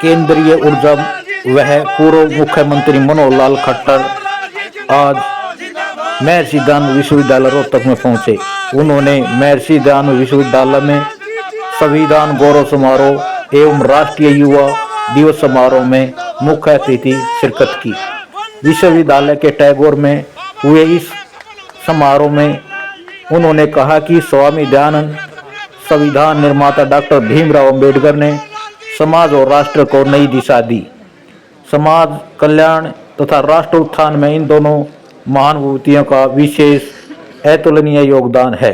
केंद्रीय ऊर्जा वह पूर्व मुख्यमंत्री मनोहर लाल खट्टर आज महर्षि दयानंद विश्वविद्यालय रोहतक में पहुंचे। उन्होंने महर्षि दयानंद विश्वविद्यालय में संविधान गौरव समारोह एवं राष्ट्रीय युवा दिवस समारोह में मुख्य अतिथि शिरकत की। विश्वविद्यालय के टैगोर में हुए इस समारोह में उन्होंने कहा कि स्वामी दयानंद संविधान निर्माता डॉक्टर भीमराव अंबेडकर ने समाज और राष्ट्र को नई दिशा दी। समाज कल्याण तथा राष्ट्र उत्थान में इन दोनों महान विभूतियों का विशेष अतुलनीय योगदान है।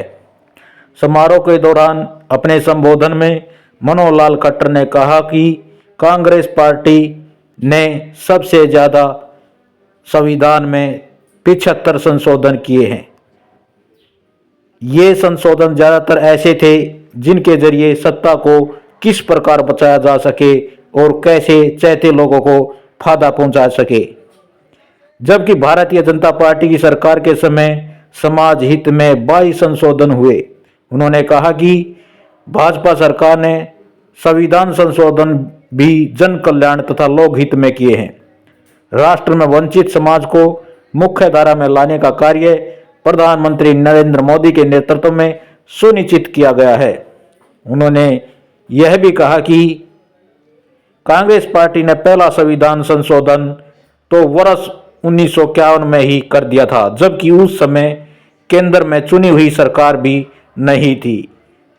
समारोह के दौरान अपने संबोधन में मनोहर लाल खट्टर ने कहा कि कांग्रेस पार्टी ने सबसे ज्यादा संविधान में 75 संशोधन किए हैं। ये संशोधन ज्यादातर ऐसे थे जिनके जरिए सत्ता को किस प्रकार बचाया जा सके और कैसे चाहते लोगों को फायदा पहुंचा सके। जबकि भारतीय जनता पार्टी की सरकार के समय समाज हित में 22 संशोधन हुए। उन्होंने कहा कि भाजपा सरकार ने संविधान संशोधन भी जन कल्याण तथा लोकहित में किए हैं। राष्ट्र में वंचित समाज को मुख्य धारा में लाने का कार्य प्रधानमंत्री नरेंद्र मोदी के नेतृत्व में सुनिश्चित किया गया है। उन्होंने यह भी कहा कि कांग्रेस पार्टी ने पहला संविधान संशोधन तो वर्ष 1951 में ही कर दिया था, जबकि उस समय केंद्र में चुनी हुई सरकार भी नहीं थी।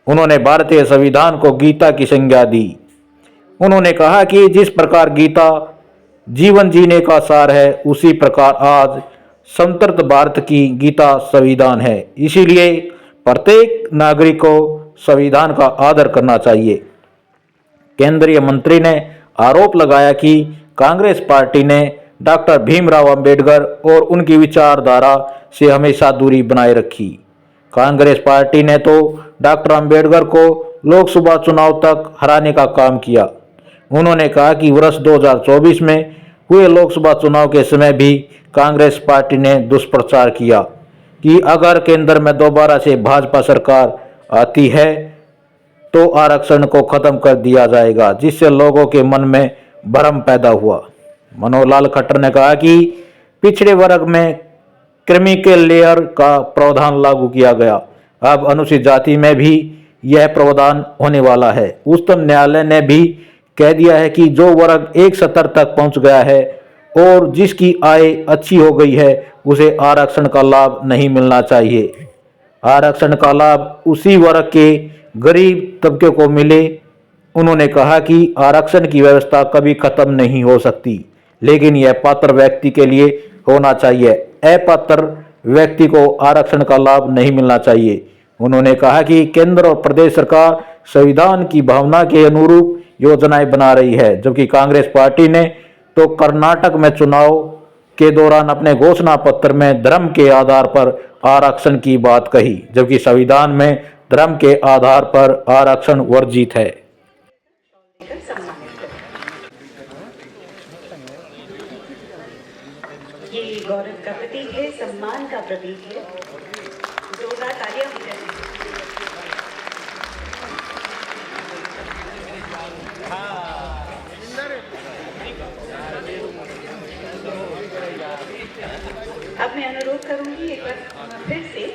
उन्होंने भारतीय संविधान को गीता की संज्ञा दी। उन्होंने कहा कि जिस प्रकार गीता जीवन जीने का सार है, उसी प्रकार आज संतृप्त भारत की गीता संविधान है। इसीलिए प्रत्येक नागरिक को संविधान का आदर करना चाहिए। केंद्रीय मंत्री ने आरोप लगाया कि कांग्रेस पार्टी ने डॉक्टर भीमराव अंबेडकर और उनकी विचारधारा से हमेशा दूरी बनाए रखी। कांग्रेस पार्टी ने तो डॉक्टर अंबेडकर को लोकसभा चुनाव तक हराने का काम किया। उन्होंने कहा कि वर्ष 2024 में हुए लोकसभा चुनाव के समय भी कांग्रेस पार्टी ने दुष्प्रचार किया कि अगर केंद्र में दोबारा से भाजपा सरकार आती है तो आरक्षण को खत्म कर दिया जाएगा, जिससे लोगों के मन में भ्रम पैदा हुआ। मनोहर लाल खट्टर ने कहा कि पिछड़े वर्ग में क्रिमिनल लेयर का प्रावधान लागू किया गया। अब अनुसूचित जाति में भी यह प्रावधान होने वाला है। उच्चतम न्यायालय ने भी कह दिया है कि जो वर्ग एक स्तर तक पहुंच गया है और जिसकी आय अच्छी हो गई है, उसे आरक्षण का लाभ नहीं मिलना चाहिए। आरक्षण का लाभ उसी वर्ग के गरीब तबके को मिले। उन्होंने कहा कि आरक्षण की व्यवस्था कभी खत्म नहीं हो सकती, लेकिन यह पात्र व्यक्ति के लिए होना चाहिए। अपात्र व्यक्ति को आरक्षण का लाभ नहीं मिलना चाहिए। उन्होंने कहा कि केंद्र और प्रदेश सरकार संविधान की भावना के अनुरूप योजनाएं बना रही है, जबकि कांग्रेस पार्टी ने तो कर्नाटक में चुनाव के दौरान अपने घोषणा पत्र में धर्म के आधार पर आरक्षण की बात कही, जबकि संविधान में धर्म के आधार पर आरक्षण वर्जित है। ये गौरव का प्रतीक है, सम्मान का प्रतीक है। जोरदार तालियां हो जाए। अब मैं अनुरोध करूंगी एक बार फिर से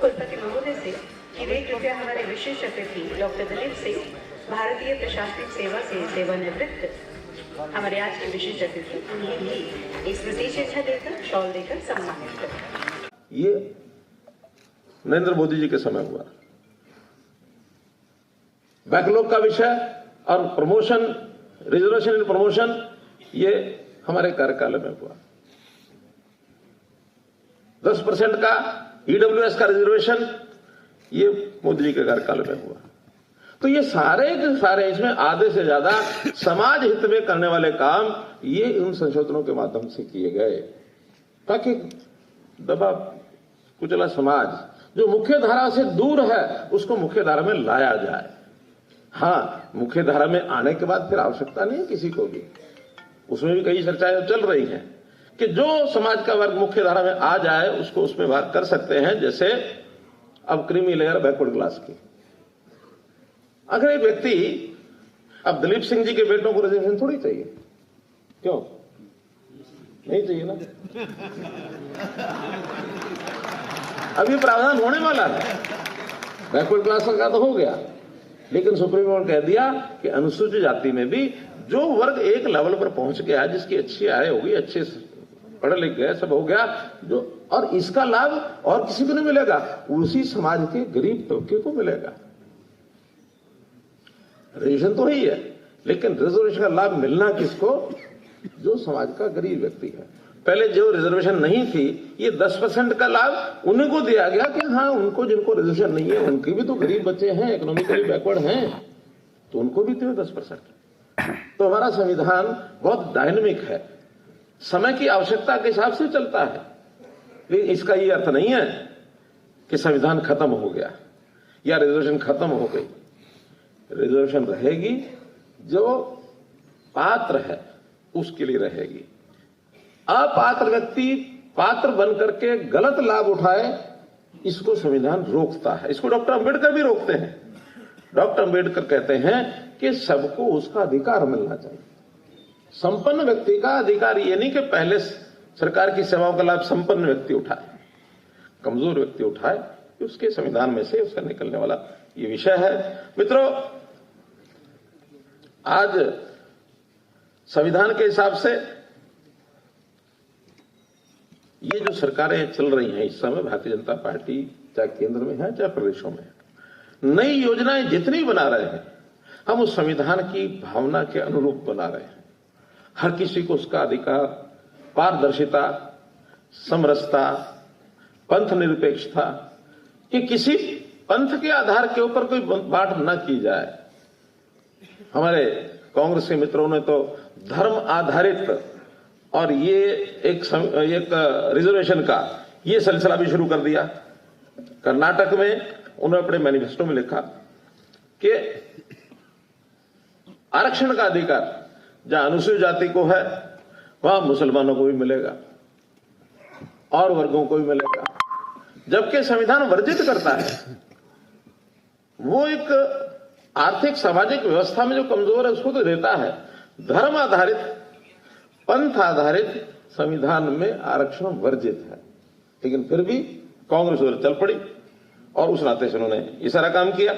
कुलपति महोदय से कि वे कृपया हमारे विशेष अतिथि डॉक्टर दिलीप सिंह, भारतीय प्रशासनिक सेवा से सेवानिवृत्त हमारे आज के विशेष अतिथि, उन्हें भी एक स्मृति चिन्ह देकर शॉल देकर सम्मानित करें। ये नरेंद्र मोदी जी के समय हुआ। बैकलॉग का विषय और प्रमोशन, रिजर्वेशन इन प्रमोशन, ये हमारे कार्यकाल में हुआ। 10% का ईडब्ल्यूएस का रिजर्वेशन, ये मोदी जी के कार्यकाल में हुआ। तो ये सारे के सारे इसमें आधे से ज्यादा समाज हित में करने वाले काम ये उन संशोधनों के माध्यम से किए गए, ताकि दबा कुचला समाज जो मुख्य धारा से दूर है उसको मुख्य धारा में लाया जाए। हाँ, मुख्य धारा में आने के बाद फिर आवश्यकता नहीं है किसी को भी, उसमें भी कई चर्चाएं चल रही हैं कि जो समाज का वर्ग मुख्य धारा में आ जाए उसको उसमें बात कर सकते हैं। जैसे अब क्रीमी लेयर बैकवर्ड क्लास की, अगर एक व्यक्ति अब दलीप सिंह जी के बेटों को रिजर्वेशन थोड़ी चाहिए, क्यों नहीं चाहिए ना? अभी प्रावधान होने वाला है, बैकवर्ड क्लास का तो हो गया, लेकिन सुप्रीम कोर्ट कह दिया कि अनुसूचित जाति में भी जो वर्ग एक लेवल पर पहुंच गया, जिसकी अच्छी आय होगी, अच्छे पढ़े लिख गए, सब हो गया, जो और इसका लाभ और किसी को नहीं मिलेगा, उसी समाज के गरीब तबके को मिलेगा। रिजर्वेशन तो ही है, लेकिन रिजर्वेशन का लाभ मिलना किसको? जो समाज का गरीब व्यक्ति है। पहले जो रिजर्वेशन नहीं थी, ये 10% का लाभ उन्हीं को दिया गया कि हाँ, उनको जिनको रिजर्वेशन नहीं है, उनके भी तो गरीब बच्चे हैं, इकोनॉमिकली बैकवर्ड हैं, तो उनको भी दे 10%। तो हमारा संविधान बहुत डायनेमिक है, समय की आवश्यकता के हिसाब से चलता है। लेकिन इसका ये अर्थ नहीं है कि संविधान खत्म हो गया या रिजर्वेशन खत्म हो गई। रिजर्वेशन रहेगी, जो पात्र है उसके लिए रहेगी। अपात्र व्यक्ति पात्र बन करके गलत लाभ उठाए, इसको संविधान रोकता है। इसको डॉक्टर अंबेडकर भी रोकते हैं। डॉक्टर अंबेडकर कहते हैं कि सबको उसका अधिकार मिलना चाहिए। संपन्न व्यक्ति का अधिकार ये नहीं कि पहले सरकार की सेवाओं का लाभ संपन्न व्यक्ति उठाए, कमजोर व्यक्ति उठाए, उसके संविधान में से उसका निकलने वाला ये विषय है। मित्रों, आज संविधान के हिसाब से ये जो सरकारें चल रही हैं इस समय, भारतीय जनता पार्टी चाहे केंद्र में है चाहे प्रदेशों में, नई योजनाएं जितनी बना रहे हैं, हम उस संविधान की भावना के अनुरूप बना रहे हैं। हर किसी को उसका अधिकार, पारदर्शिता, समरसता, पंथ निरपेक्षता, कि किसी पंथ के आधार के ऊपर कोई बात न की जाए। हमारे कांग्रेस के मित्रों ने तो धर्म आधारित और ये एक रिजर्वेशन का ये सिलसिला भी शुरू कर दिया। कर्नाटक में उन्होंने अपने मैनिफेस्टो में लिखा कि आरक्षण का अधिकार जहां अनुसूचित जाति को है, वहां मुसलमानों को भी मिलेगा और वर्गों को भी मिलेगा। जबकि संविधान वर्जित करता है, वो एक आर्थिक सामाजिक व्यवस्था में जो कमजोर है उसको तो देता है। धर्म आधारित, पंथ आधारित संविधान में आरक्षण वर्जित है, लेकिन फिर भी कांग्रेस उधर चल पड़ी और उस नाते से उन्होंने ये सारा काम किया।